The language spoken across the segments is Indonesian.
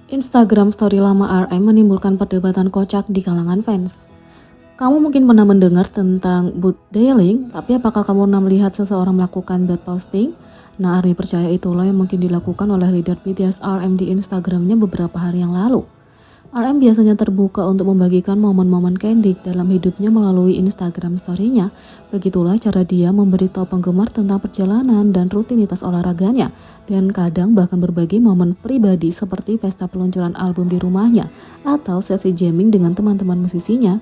Instagram story lama RM menimbulkan perdebatan kocak di kalangan fans. Kamu mungkin pernah mendengar tentang bot dealing, tapi apakah kamu pernah melihat seseorang melakukan bot posting? Nah, Army percaya itulah yang mungkin dilakukan oleh leader BTS RM di Instagramnya beberapa hari yang lalu. RM biasanya terbuka untuk membagikan momen-momen candid dalam hidupnya melalui Instagram story-nya. Begitulah cara dia memberitahu penggemar tentang perjalanan dan rutinitas olahraganya, dan kadang bahkan berbagi momen pribadi seperti pesta peluncuran album di rumahnya atau sesi jamming dengan teman-teman musisinya.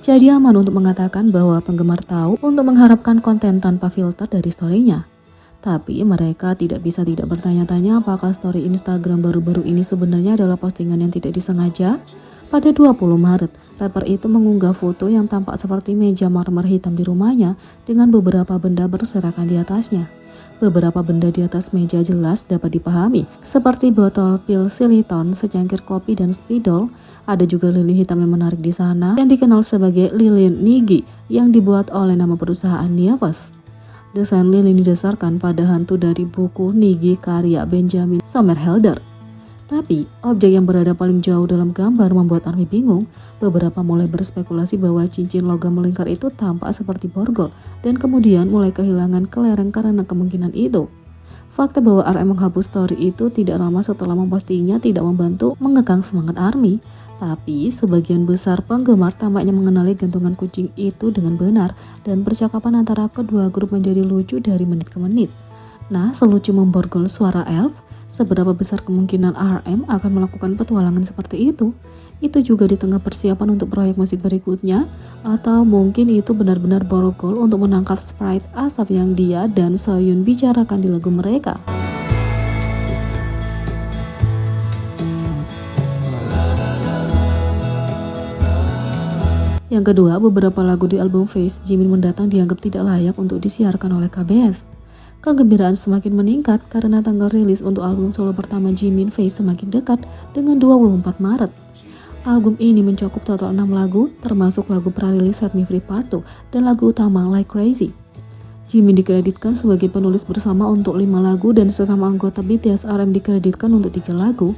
Jadi aman untuk mengatakan bahwa penggemar tahu untuk mengharapkan konten tanpa filter dari story-nya. Tapi mereka tidak bisa tidak bertanya-tanya apakah story Instagram baru-baru ini sebenarnya adalah postingan yang tidak disengaja. Pada 20 Maret, rapper itu mengunggah foto yang tampak seperti meja marmer hitam di rumahnya dengan beberapa benda berserakan di atasnya. Beberapa benda di atas meja jelas dapat dipahami, seperti botol pil Siliton, secangkir kopi dan spidol. Ada juga lilin hitam yang menarik di sana yang dikenal sebagai lilin Nigi yang dibuat oleh nama perusahaan Niavas. Desain lilin didasarkan pada hantu dari buku Nigi karya Benjamin Somerhalder. Tapi, objek yang berada paling jauh dalam gambar membuat Army bingung. Beberapa mulai berspekulasi bahwa cincin logam melingkar itu tampak seperti borgol, dan kemudian mulai kehilangan kelereng karena kemungkinan itu. Fakta bahwa RM menghapus story itu tidak lama setelah mempostingnya tidak membantu mengekang semangat Army. Tapi sebagian besar penggemar tampaknya mengenali gantungan kucing itu dengan benar, dan percakapan antara kedua grup menjadi lucu dari menit ke menit. Nah, selucu memborgol suara elf, seberapa besar kemungkinan RM akan melakukan petualangan seperti itu? Itu juga di tengah persiapan untuk proyek musik berikutnya, atau mungkin itu benar-benar borgol untuk menangkap sprite asap yang dia dan Soyun bicarakan di lagu mereka. Yang kedua, beberapa lagu di album Face Jimin mendatang dianggap tidak layak untuk disiarkan oleh KBS. Kegembiraan semakin meningkat karena tanggal rilis untuk album solo pertama Jimin Face semakin dekat dengan 24 Maret. Album ini mencakup total 6 lagu, termasuk lagu prarilis Set Me Free Part 2 dan lagu utama Like Crazy. Jimin dikreditkan sebagai penulis bersama untuk 5 lagu dan sesama anggota BTS RM dikreditkan untuk 3 lagu.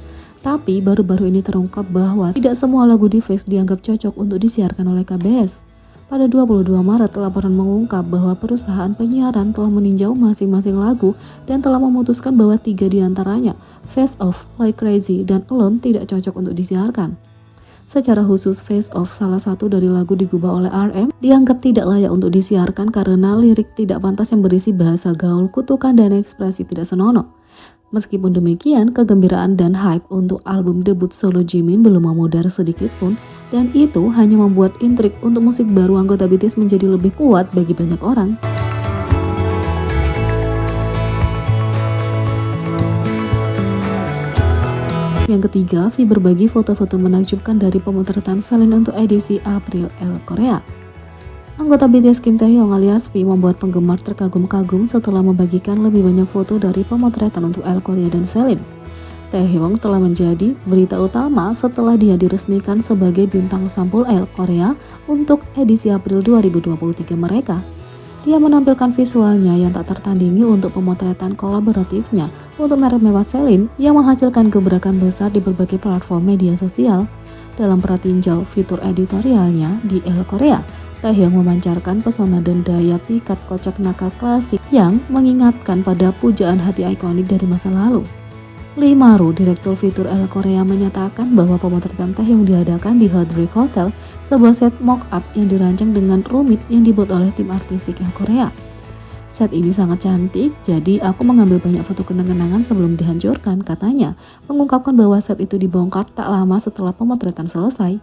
Tapi baru-baru ini terungkap bahwa tidak semua lagu di Face dianggap cocok untuk disiarkan oleh KBS. Pada 22 Maret, laporan mengungkap bahwa perusahaan penyiaran telah meninjau masing-masing lagu dan telah memutuskan bahwa 3 diantaranya, Face Off, Like Crazy, dan Alone tidak cocok untuk disiarkan. Secara khusus, Face Off, salah satu dari lagu digubah oleh RM, dianggap tidak layak untuk disiarkan karena lirik tidak pantas yang berisi bahasa gaul, kutukan, dan ekspresi tidak senonoh. Meskipun demikian, kegembiraan dan hype untuk album debut solo Jimin belum memudar sedikit pun, dan itu hanya membuat intrik untuk musik baru anggota BTS menjadi lebih kuat bagi banyak orang. Yang ketiga, V berbagi foto-foto menakjubkan dari pemotretan Selin untuk edisi April L Korea. Anggota BTS Kim Taehyung alias V membuat penggemar terkagum-kagum setelah membagikan lebih banyak foto dari pemotretan untuk L Korea dan Selin. Taehyung telah menjadi berita utama setelah dia diresmikan sebagai bintang sampul L Korea untuk edisi April 2023 mereka. Dia menampilkan visualnya yang tak tertandingi untuk pemotretan kolaboratifnya untuk merek mewah Selin yang menghasilkan gebrakan besar di berbagai platform media sosial. Dalam pratinjau fitur editorialnya di L Korea, Taehyung memancarkan pesona dan daya pikat kocak nakal klasik yang mengingatkan pada pujaan hati ikonik dari masa lalu. Lee Maru, direktur fitur L Korea, menyatakan bahwa pemotretan Taehyung diadakan di Hot Brick Hotel, sebuah set mock-up yang dirancang dengan rumit yang dibuat oleh tim artistik L Korea. Set ini sangat cantik, jadi aku mengambil banyak foto kenang-kenangan sebelum dihancurkan, katanya, mengungkapkan bahwa set itu dibongkar tak lama setelah pemotretan selesai.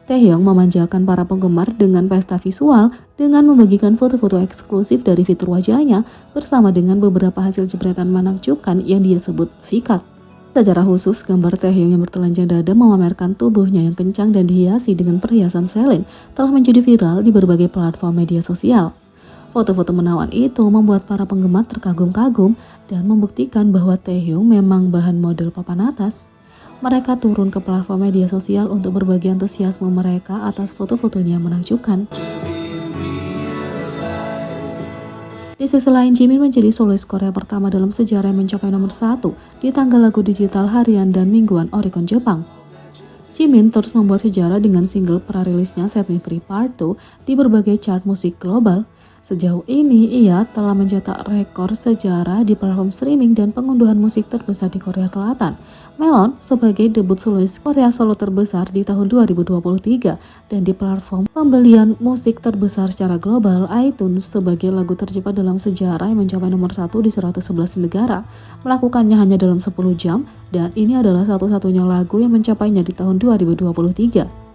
Taehyung memanjakan para penggemar dengan pesta visual dengan membagikan foto-foto eksklusif dari fitur wajahnya bersama dengan beberapa hasil jepretan menakjubkan yang dia sebut V-cut. Secara khusus, gambar Taehyung yang bertelanjang dada memamerkan tubuhnya yang kencang dan dihiasi dengan perhiasan Selin telah menjadi viral di berbagai platform media sosial. Foto-foto menawan itu membuat para penggemar terkagum-kagum dan membuktikan bahwa Taehyung memang bahan model papan atas. Mereka turun ke platform media sosial untuk berbagi antusiasme mereka atas foto-fotonya yang menakjubkan. Di sisi lain, Jimin menjadi solois Korea pertama dalam sejarah yang mencapai nomor 1 di tangga lagu digital harian dan mingguan Oricon Jepang. Jimin terus membuat sejarah dengan single prarilisnya Set Me Free Part 2 di berbagai chart musik global. Sejauh ini, ia telah mencetak rekor sejarah di platform streaming dan pengunduhan musik terbesar di Korea Selatan. Melon sebagai debut solois Korea solo terbesar di tahun 2023 dan di platform pembelian musik terbesar secara global iTunes sebagai lagu tercepat dalam sejarah yang mencapai nomor 1 di 111 negara. Melakukannya hanya dalam 10 jam dan ini adalah satu-satunya lagu yang mencapainya di tahun 2023.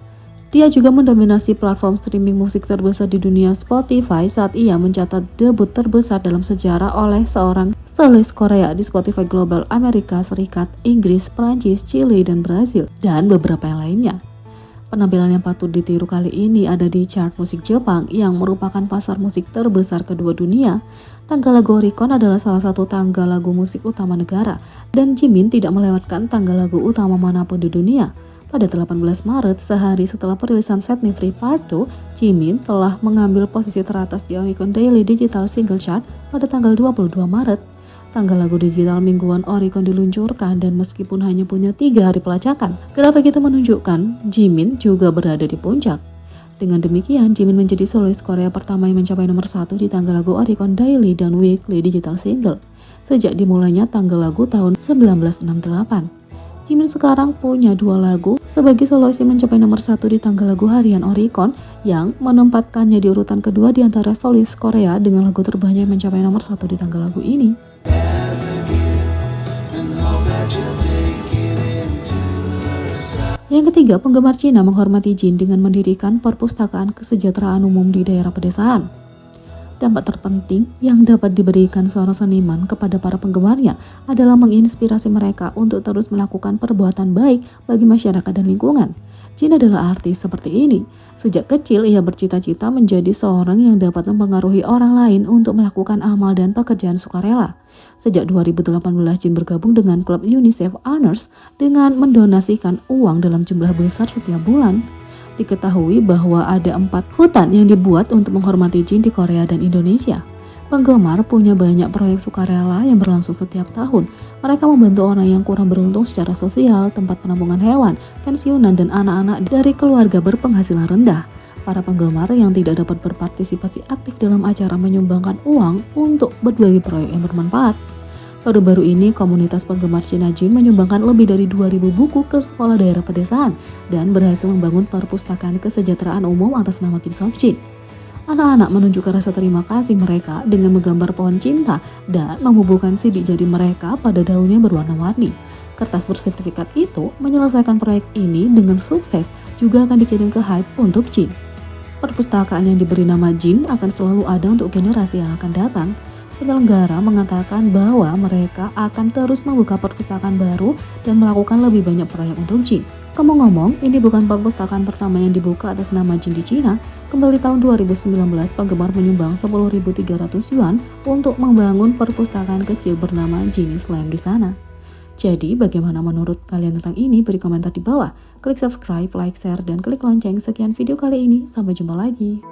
Dia juga mendominasi platform streaming musik terbesar di dunia Spotify saat ia mencatat debut terbesar dalam sejarah oleh seorang solois Korea di Spotify Global Amerika Serikat, Inggris, Prancis, Chile, dan Brazil, dan beberapa yang lainnya. Penampilan yang patut ditiru kali ini ada di chart musik Jepang yang merupakan pasar musik terbesar kedua dunia. Tangga lagu Oricon adalah salah satu tangga lagu musik utama negara, dan Jimin tidak melewatkan tangga lagu utama manapun di dunia. Pada 18 Maret, sehari setelah perilisan Set Me Free Part 2, Jimin telah mengambil posisi teratas di Oricon Daily Digital Single Chart pada tanggal 22 Maret. Tanggal lagu digital mingguan Oricon diluncurkan dan meskipun hanya punya 3 hari pelacakan, grafik itu menunjukkan Jimin juga berada di puncak. Dengan demikian, Jimin menjadi solois Korea pertama yang mencapai nomor 1 di tanggal lagu Oricon Daily dan Weekly Digital Single sejak dimulainya tanggal lagu tahun 1968. Jimin sekarang punya 2 lagu sebagai solois yang mencapai nomor 1 di tangga lagu harian Oricon yang menempatkannya di urutan kedua di antara solois Korea dengan lagu terbanyak yang mencapai nomor 1 di tangga lagu ini. Yang ketiga, penggemar Cina menghormati Jin dengan mendirikan perpustakaan kesejahteraan umum di daerah pedesaan. Dampak terpenting yang dapat diberikan seorang seniman kepada para penggemarnya adalah menginspirasi mereka untuk terus melakukan perbuatan baik bagi masyarakat dan lingkungan. Jin adalah artis seperti ini. Sejak kecil ia bercita-cita menjadi seorang yang dapat mempengaruhi orang lain untuk melakukan amal dan pekerjaan sukarela. Sejak 2018 Jin bergabung dengan klub UNICEF Honors dengan mendonasikan uang dalam jumlah besar setiap bulan. Diketahui bahwa ada 4 hutan yang dibuat untuk menghormati Jin di Korea dan Indonesia. Penggemar punya banyak proyek sukarela yang berlangsung setiap tahun. Mereka membantu orang yang kurang beruntung secara sosial, tempat penampungan hewan, pensiunan, dan anak-anak dari keluarga berpenghasilan rendah. Para penggemar yang tidak dapat berpartisipasi aktif dalam acara menyumbangkan uang untuk berbagi proyek yang bermanfaat. Baru-baru ini, komunitas penggemar Cina Jin menyumbangkan lebih dari 2.000 buku ke sekolah daerah pedesaan dan berhasil membangun perpustakaan kesejahteraan umum atas nama Kim Sok Jin. Anak-anak menunjukkan rasa terima kasih mereka dengan menggambar pohon cinta dan membubuhkan sidik jari mereka pada daun yang berwarna-warni. Kertas bersertifikat itu menyelesaikan proyek ini dengan sukses juga akan dikirim ke Hype untuk Jin. Perpustakaan yang diberi nama Jin akan selalu ada untuk generasi yang akan datang. Penyelenggara mengatakan bahwa mereka akan terus membuka perpustakaan baru dan melakukan lebih banyak proyek untuk Jin. Ngomong-ngomong, ini bukan perpustakaan pertama yang dibuka atas nama Jin di Cina. Kembali tahun 2019, penggemar menyumbang 10.300 yuan untuk membangun perpustakaan kecil bernama Jin Slam di sana. Jadi, bagaimana menurut kalian tentang ini? Beri komentar di bawah. Klik subscribe, like, share, dan klik lonceng. Sekian video kali ini. Sampai jumpa lagi.